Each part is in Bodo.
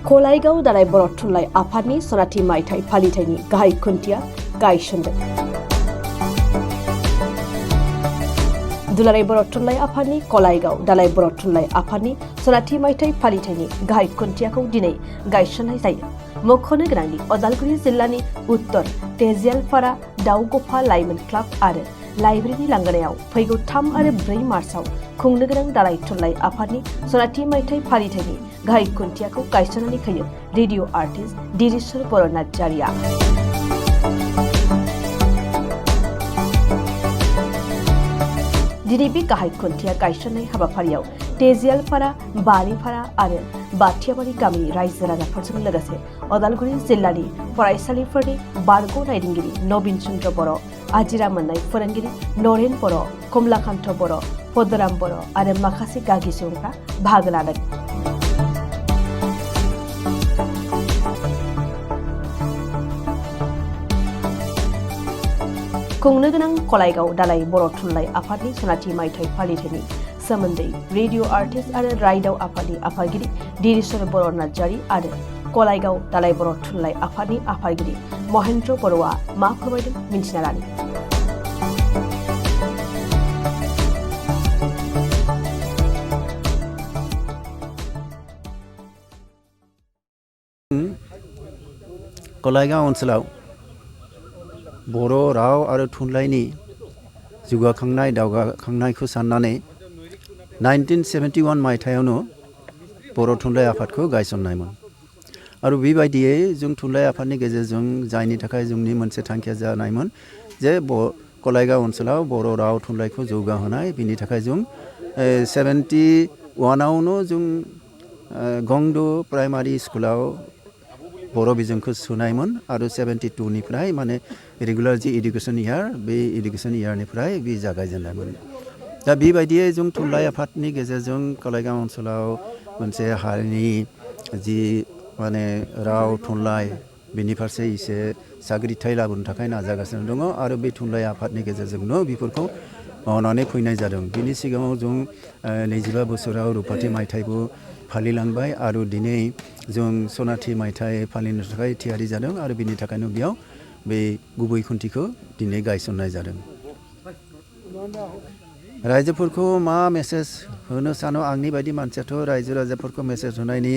कलाइगाव दालाय बर' थुनलाइ आफादनि सनाथि मायथाइ फालिथायनि गाहाय खुन्थिया गायसनदों। दुलाराय बर' थुनलाइ आफादनि कलाइगाव दालाय बर' थुनलाइ आफादनि सनाथि मायथाइ फालिथायनि गाहाय खुन्थियाखौ दिनै गायसननाय जायो। मख'नो गोनांदि अदालगुरि जिल्लानि उत्तर तेजियालपारा दाउगफा लाइमोन क्लाब आरो लाइब्रेरि लांगोनायाव फैगौ 3 आरो 4 मार्चआव खुंनो गोनां दालाय थुनलाइ आफादनि सनाथि मायथाइ फालिथायनि गाहाय खुन्थियाखौ गायसननानै होयो रेडिअ आर्टिस्ट दिरिसर बर' नार्जारिया। दिनै बे गाहाय खुन्थिया गायसननाय हाबाफारियाव तेजियालपारा बारिपारा आरो बाथियाबारि गामिनि रायजो राजाफोरजों लोगोसे अदालगुरि जिल्लानि फरायसालिफोरनि बारग' नायदिंगिरि नबिन चन्द्र बर', आजिरा मोननाय फोरोंगिरि नरेन बर', कमलाकान्त बर', पदराम बर' आरो माखासे गागि सुबुंफ्रा बाहागो लादों। खुंनो गोनां कलाइगाव दालाय बर' थुनलाइ आफादनि सनाथि मायथाइ फालिथायनि सोमोन्दै रेडिअ आर्टिस्ट आरो रायदाव आफादनि आफादगिरि दिरिसर बर' नार्जारि आरो कलाइगाव दालाय बर' थुनलाइ आफादनि आफादगिरि महेन्द्र बर'आ मा फोरमायदों मिन्थिना लानि। कलाइगाव ओनसोलाव बर' राव आरो थुनलाइनि जौगाखांनाय दावगाखांनायखौ साननानै 1971 मायथाइयावनो बर' थुनलाइ आफादखौ गायसननायमोन आरो बेबायदियै जों थुनलाइ आफादनि गेजेरजों जायनि थाखाय जोंनि मोनसे थांखिया जानायमोन जे कलाइगाव ओनसोलाव बर' राव थुनलाइखौ जौगाहोनाय। बिनि थाखाय जों 71आवनो जों गंदु प्राइमारि स्कुलाव बर' बिजोंखौ सोनायमोन आरो 72 निफ्राय माने रेगुलार जि इडुकेसन इयार बे इडुकेसन इयारनिफ्राय बे जागायजेननायमोन। दा बेबायदियै जों थुनलाइ आफादनि गेजेरजों कलाइगाव ओनसोलाव मोनसे हारिनि जि माने राव थुनलाइ बेनि फारसे एसे साग्रिथाय लाबोनो थाखाय नाजागासिनो दङ आरो बे थुनलाइ आफादनि गेजेरजोंनो बेफोरखौ मावनानै फैनाय जादों। बिनि सिगाङाव जों 25 बोसोराव रुपाथि मायथाइबो फालिलांबाय आरो दिनै जों सनाथि मायथाइ फालिनो थाखाय थियारि जादों आरो बिनि थाखायनो बेयाव बे गुबै खुन्थिखौ दिनै गायसननाय जादों। रायजोफोरखौ मा मेसेज होनो सानो? आंनि बायदि मानसियाथ' रायजो राजाफोरखौ मेसेज होनायनि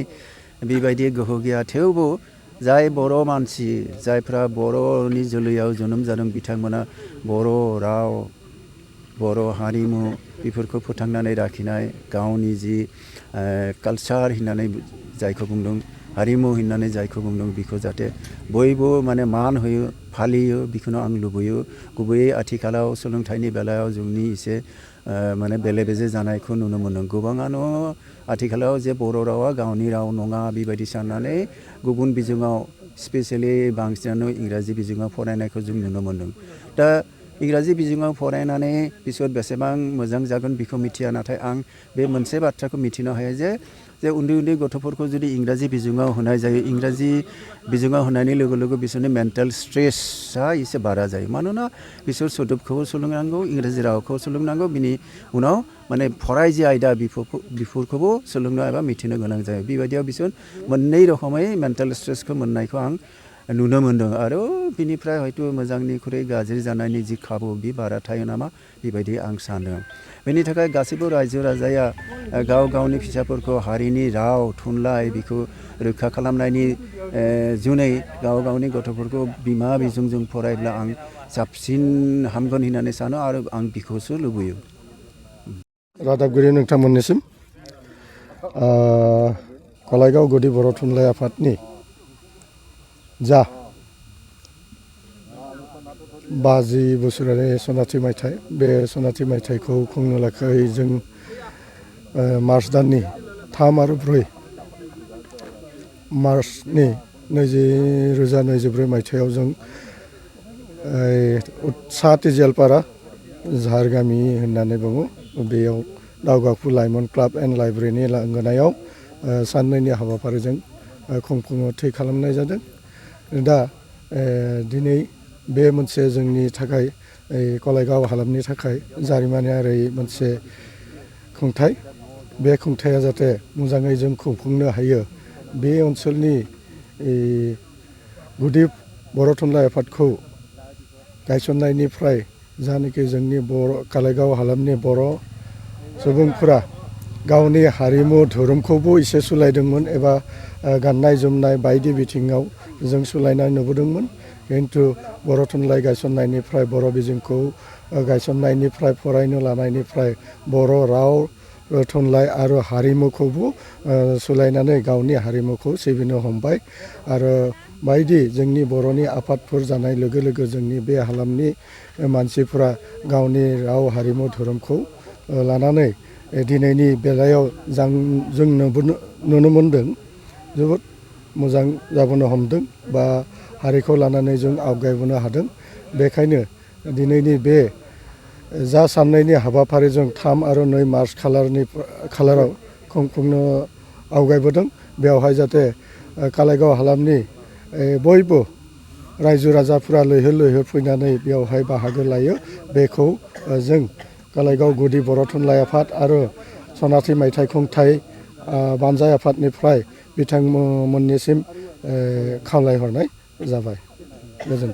बेबायदि गोहो गैया। थेवबो जाय बर' मानसि जायफ्रा बर'नि जोलैयाव जोनोम जादों बिथांमोना बर' राव बर' हारिमु बेफोरखौ फोथांनानै लाखिनाय गावनि जि कालचार होननानै जायखौ बुंदों हारिमु होननानै जायखौ बुंदों बेखौ जाहाथे बयबो माने मान होयो फालियो बेखौनो आं लुबैयो। गुबैयै आथिखालाव सोलोंथाइनि बेलायाव जोंनि एसे माने बेले बेजे जानायखौ नुनो मोनो। गोबाङानो आथिखालाव जे बर' रावा गावनि राव नङा बेबायदि साननानै गुबुन बिजोङाव स्पेसियेलि बांसिनानो इंराजि बिजोङाव फरायनायखौ जों नुनो मोन्दों। दा इंराजि बिजोङाव फरायनानै बिसोर बेसेबां मोजां जागोन बेखौ मिथिया, नाथाय आं बे मोनसे बाथ्राखौ मिथिनो हायो जे उन्दै उन्दै गथ'फोरखौ जुदि इंराजि बिजोङाव होनाय जायो, इंराजि बिजोङाव होनायनि लोगो लोगो बिसोरनि मेन्टेल स्ट्रेसआ एसे बारा जायो। मानोना बिसोर सोदोबखौ सोलोंनांगौ, इंराजि रावखौ सोलोंनांगौ, बिनि उनाव माने फराय जि आयदा बेफोरखौबो सोलोंनो एबा मिथिनो गोनां जायो। बेबायदियाव बिसोर मोननै रोखोमै मेन्टेल स्ट्रेसखौ मोननायखौ आं नुनो मोन्दों आरो बिनिफ्राय हयथ' मोजांनिख्रुइ गाज्रि जानायनि जि खाबु बे बारा थायो नामा बेबायदि आं सानो। बेनि थाखाय गासैबो रायजो राजाया गाव गावनि फिसाफोरखौ हारिनि राव थुनलाइ बेखौ रैखा खालामनायनि जुनै गाव गावनि गथ'फोरखौ बिमा बिजोंजों फरायब्ला आं साबसिन हामगोन होननानै सानो आरो आं बेखौसो लुबैयो। रादाबगिरि नोंथांमोननिसिम कलाइगाव गुदि बर' थुनलाइ आफादनि जा 50 बोसोरारि सनाथि मायथाइ बे सनाथि मायथाइखौ खुंनो थाखाय जों मार्च दाननि 3 आरो 4 मार्चनि 2024 मायथाइयाव जों सा तेजियालपारा झार गामि होननानै बुङो बेयाव दाउगाफु लाइमोन क्लाब एन्ड लाइब्रेरिनि लांगोनायाव साननैनि हाबाफारिजों खुंफुंनो थि खालामनाय जादों। दा दिनै बे मोनसे जोंनि थाखाय कलाइगाव हालामनि थाखाय जारिमिनारि मोनसे खुंथाय। बे खुंथाया जाहाथे मोजाङै जों खुंफुंनो हायो बे ओनसोलनि गुदि बर' थुनलाइ आफादखौ गायसननायनिफ्राय जानाखि जोंनि कालाइगाव हालामनि बर' सुबुंफोरा गावनि हारिमु धोरोमखौबो एसे सोलायदोंमोन एबा गाननाय जोमनाय बायदि बिथिङाव जों सोलायनाय नुबोदोंमोन। खिन्थु बर' थुनलाइ गायसननायनिफ्राय बर' बिजोंखौ गायसननायनिफ्राय फरायनो लानायनिफ्राय बर' राव थुनलाइ आरो हारिमुखौबो सोलायनानै गावनि हारिमुखौ सिबिनो हमबाय आरो बायदि जोंनि बर'नि आफादफोर जानाय लोगो लोगो जोंनि बे हालामनि मानसिफोरा गावनि राव हारिमु धोरोमखौ लानानै दिनैनि बेलायाव जों नुनो मोनदों जोबोद मोजां जाबोनो हमदों बा हारिखौ लानानै जों आवगायबोनो हादों। बेखायनो दिनैनि बे जा साननैनि हाबाफारिजों 3 आरो 2 मार्च खालाराव खुंफुंनो आवगायबोदों बेवहाय जाहाथे कालाइगाव हालामनि बयबो रायजो राजाफोरा लैहोर लैहोर फैनानै बेवहाय बाहागो लायो बेखौ जों कालाइगाव गुदि बर' थुनलाइ आफाद आरो सनाथि मायथाइ खुंथाइ बानजाय आफादनिफ्राय बिथांमोननिसिम खावलायहरनाय जाबाय। गोजोन्थों।